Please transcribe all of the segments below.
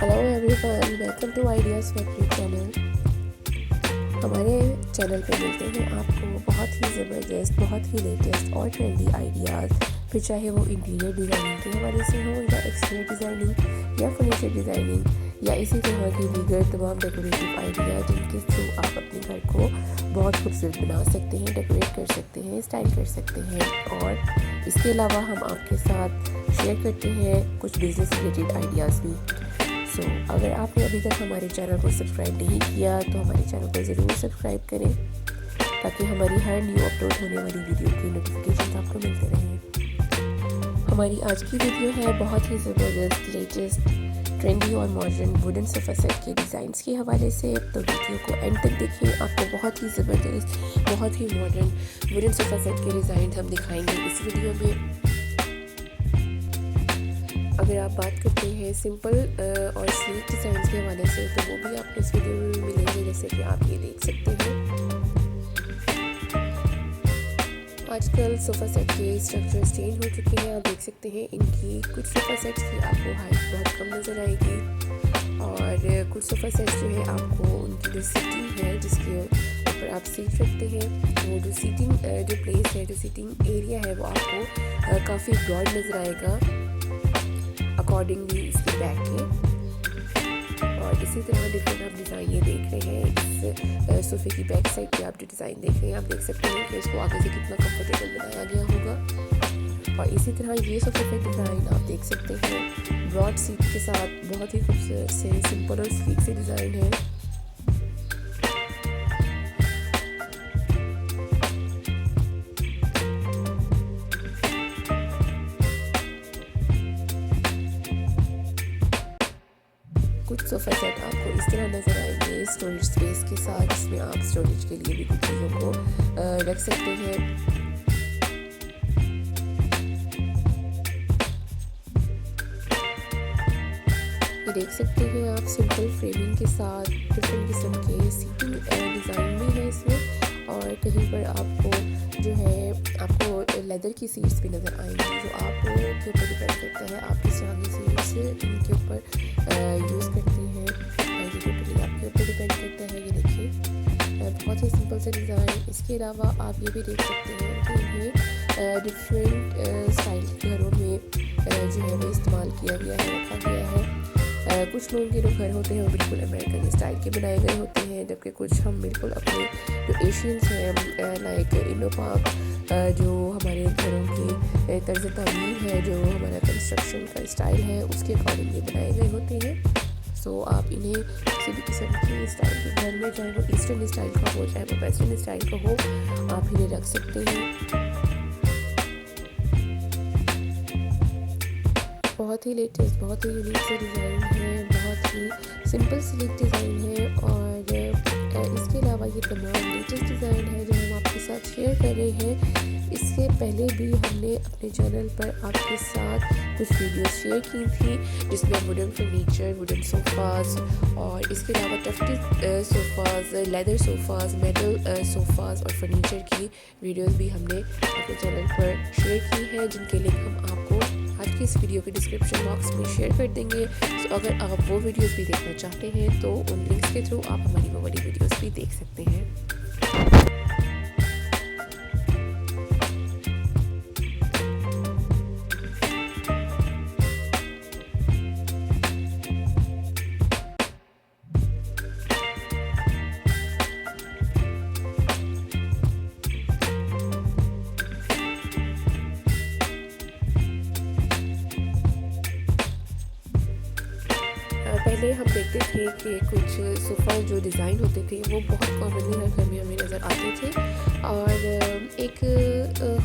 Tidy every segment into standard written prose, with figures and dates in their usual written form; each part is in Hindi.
Hello everyone, welcome to ideas factory channel. हमारे चैनल पे मिलते हैं आपको बहुत ही ज़बरदस्त, बहुत ही लेटेस्ट और ट्रेंडी आइडियाज़, फिर चाहे वो इंटीरियर डिज़ाइनिंग के हवाले से हो या एक्सटीरियर डिज़ाइनिंग या फर्नीचर डिज़ाइनिंग या इसी तरह की दीगर तमाम डेकोरेटिव आइडिया जिनके थ्रू आप अपने घर को बहुत खूबसूरत बना सकते हैं, डेकोरेट कर सकते हैं, स्टाइल कर सकते हैं। और इसके अलावा हम आपके साथ शेयर करते हैं कुछ बिज़नेस रिलेटेड आइडियाज़ भी। अगर आपने अभी तक हमारे चैनल को सब्सक्राइब नहीं किया तो हमारे चैनल को ज़रूर सब्सक्राइब करें ताकि हमारी हर न्यू अपलोड होने वाली वीडियो की नोटिफिकेशन आपको मिलते रहें। हमारी आज की वीडियो है बहुत ही ज़बरदस्त, लेटेस्ट, ट्रेंडी और मॉडर्न वुडन सोफ़ा सेट के डिज़ाइंस के हवाले से। तो वीडियो को एंड तक देखिए, आपको बहुत ही ज़बरदस्त, बहुत ही मॉडर्न वुडन सोफ़ा सेट के डिज़ाइन हम दिखाएंगे इस वीडियो में। अगर आप बात करते हैं सिंपल और स्लीक डिज़ाइन के हवाले से तो वो भी आपको इस वीडियो में मिलेंगे, जैसे कि आप ये देख सकते हैं। आजकल सोफ़ा सेट के स्ट्रक्चर चेंज हो चुके हैं। आप देख सकते हैं इनकी कुछ सोफ़ा सेट्स की आपको हाइट बहुत कम नज़र आएगी और कुछ सोफ़ा सेट्स जो है आपको उनकी जो सीटिंग है जिसके ऊपर आप सीट रखते हैं वो जो सीटिंग जो प्लेस है, जो सीटिंग एरिया है वो आपको काफ़ी ब्रॉड नज़र आएगा अकॉर्डिंगली इसके बैक के। और इसी तरह डिफरेंट आप डिज़ाइन ये देख रहे हैं। इस सोफ़े की बैक साइड पे आप जो डिज़ाइन देख रहे हैं, आप देख सकते हैं कि इसको आगे से कितना कंफर्टेबल बनाया गया होगा। और इसी तरह ये सोफ़े का डिज़ाइन आप देख सकते हैं ब्रॉड सीट के साथ बहुत ही खूबसूरत से सिंपल और स्लीक से डिज़ाइन है। कुछ सोफ़ा सेट आपको इस तरह नज़र आएंगे स्टोरेज स्पेस के साथ, जिसमें आप स्टोरेज के लिए भी कुछ चीज़ों को रख सकते हैं। ये देख सकते हैं आप सिंपल फ्रेमिंग के साथ डिफरेंट किस्म के सीटिंग डिज़ाइन भी है इसमें। और कहीं पर आपको जो है आपको लेदर की सीट्स भी नज़र आएंगी जो आप के ऊपर डिपेंड करता है आप किस तरह की सीट्स इनके ऊपर यूज़ करते हैं। ये टोटली आपके ऊपर डिपेंड करता है। ये देखिए बहुत ही सिंपल से डिज़ाइन। इसके अलावा आप ये भी देख सकते हैं कि इन्हें डिफरेंट स्टाइल के घरों में जो है वो इस्तेमाल किया गया है, रखा गया है। कुछ लोगों के जो घर होते हैं वो बिल्कुल अमेरिकन स्टाइल के बनाए गए होते हैं, जबकि कुछ हम बिल्कुल अपने जो एशियंस हैं लाइक इंडो पाक जो हमारे घरों की तर्ज तामीर है, जो हमारा कंस्ट्रक्शन का स्टाइल है उसके अकॉर्डिंग ये बनाए गए होते हैं। सो आप इन्हें किसी भी किस्म के स्टाइल के घर में, चाहे वो ईस्टर्न स्टाइल का हो चाहे वो वेस्टर्न स्टाइल का हो, आप इन्हें रख सकते हैं। बहुत ही लेटेस्ट, बहुत ही यूनिक से डिज़ाइन है, बहुत ही सिंपल स्लीक डिज़ाइन है। और इसके अलावा ये तमाम लेटेस्ट डिज़ाइन है जो हम आपके साथ शेयर कर रहे हैं। इससे पहले भी हमने अपने चैनल पर आपके साथ कुछ वीडियोस शेयर की थी जिसमें वुडन फर्नीचर, वुडन सोफ़ाज़ और इसके अलावा tufty sofas, leather sofas, metal sofas और फर्नीचर की वीडियोस भी हमने अपने चैनल पर शेयर की है, जिनके लिंक हम आपको आज की इस वीडियो के डिस्क्रिप्शन बॉक्स में शेयर कर देंगे। सो अगर आप वो वीडियोस भी देखना चाहते हैं तो उन लिंक्स के थ्रू आप हमारी वो वाली वीडियोस भी देख सकते हैं। पहले हम देखते थे कि कुछ सोफ़ा जो डिज़ाइन होते थे वो बहुत कॉमनली हर घर में हमें नज़र आते थे और एक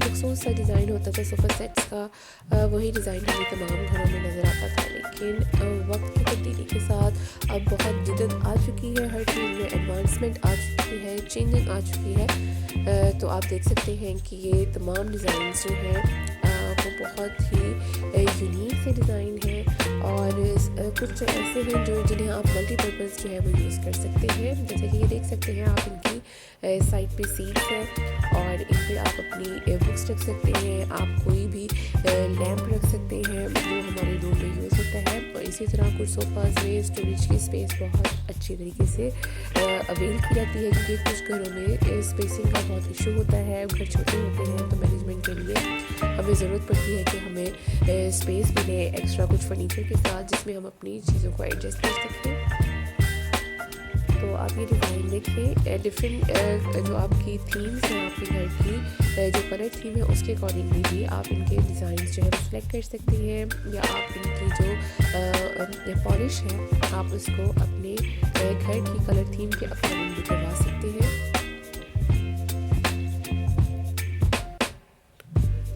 खूबसूरत सा डिज़ाइन होता था सोफ़ा सेट्स का। वही डिज़ाइन हमें तमाम घरों में नज़र आता था, लेकिन वक्त की तब्दीली के साथ अब बहुत जिद्दत आ चुकी है, हर चीज़ में एडवांसमेंट आ चुकी है, चेंजिंग आ चुकी है। तो आप देख सकते हैं कि ये तमाम डिज़ाइन जो हैं वो बहुत ही यूनिक से डिज़ाइन है और कुछ ऐसे हैं जो जिन्हें आप मल्टीपर्पज़ जो है वो यूज़ कर सकते हैं। जैसे कि ये देख सकते हैं आप, इनकी साइड पे सीट्स हैं और इन पर आप अपनी बुक्स रख सकते हैं। आप कोई भी लैंप रख सकते हैं जो हमारे रूम में यूज़ होता है। और इसी तरह कुछ सोफ़ाज़ में स्टोरेज की स्पेस बहुत अच्छी तरीके से अवेल की जाती है, क्योंकि कुछ घरों में स्पेसिंग का बहुत इशू होता है। घर छोटे होते हैं तो मैनेजमेंट के लिए हमें ज़रूरत पड़ती है कि हमें स्पेस मिले एक्स्ट्रा कुछ फर्नीचर के साथ, जिसमें हम अपनी चीज़ों को एडजस्ट कर सकें। तो आप ये डिज़ाइन देखें, डिफरेंट जो आपकी थीम्स हैं आपके घर की, जो कलर थीम है उसके अकॉर्डिंगली भी आप इनके डिज़ाइन जो है सिलेक्ट कर सकती हैं, या आप इनकी जो पॉलिश है आप उसको अपने घर की कलर थीम के अकॉर्डिंग भी करवा सकते हैं।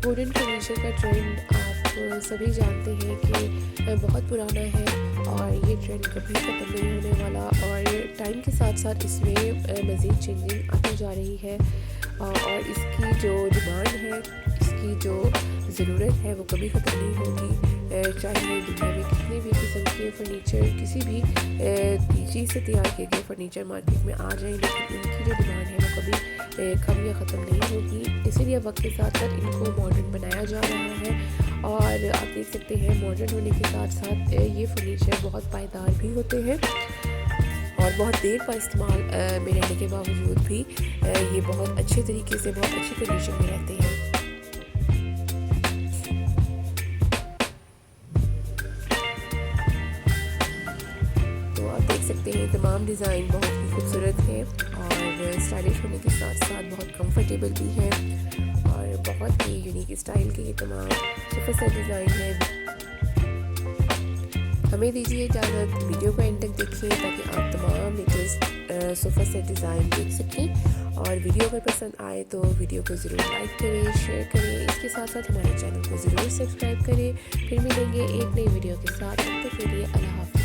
वुडन फर्नीचर का ट्रेंड आप सभी जानते हैं कि बहुत पुराना है और ये ट्रेंड कभी ख़त्म नहीं होने वाला, और टाइम के साथ साथ इसमें मज़ीद चेंजिंग आती जा रही है और इसकी जो डिमांड है, इसकी जो ज़रूरत है वो कभी ख़त्म नहीं होगी। चाहे दुनिया में कितने भी किस्म के फर्नीचर, किसी भी चीज़ से तैयार किए गए फर्नीचर मार्केट में आ जाए, लेकिन इनकी जो डिमांड है वो कभी कम या ख़त्म नहीं होगी। इसीलिए वक्त के साथ साथ इनको मॉडर्न बनाया जा रहा है और आप देख सकते हैं मॉडर्न होने के साथ साथ ये फर्नीचर बहुत पायदार भी होते हैं और बहुत देर का इस्तेमाल में रहने के बावजूद भी ये बहुत अच्छे तरीके से, बहुत अच्छी कंडीशन में रहते हैं। तो आप देख सकते हैं तमाम डिज़ाइन बहुत ही खूबसूरत है और स्टाइलिश होने के साथ साथ बहुत कंफर्टेबल भी है और बहुत ही यूनिक स्टाइल के ये तमाम सोफ़ा सेट डिज़ाइन है। हमें दीजिए इजाज़त, वीडियो को एंड तक देखिए ताकि आप तमाम लेटेस्ट सोफ़ा सेट डिज़ाइन देख सकें, और वीडियो अगर पसंद आए तो वीडियो को ज़रूर लाइक करें, शेयर करें। इसके साथ साथ हमारे चैनल को ज़रूर सब्सक्राइब करें। फिर मिलेंगे एक नई वीडियो के साथ, तब तक के लिए अल्लाह हाफ़िज़।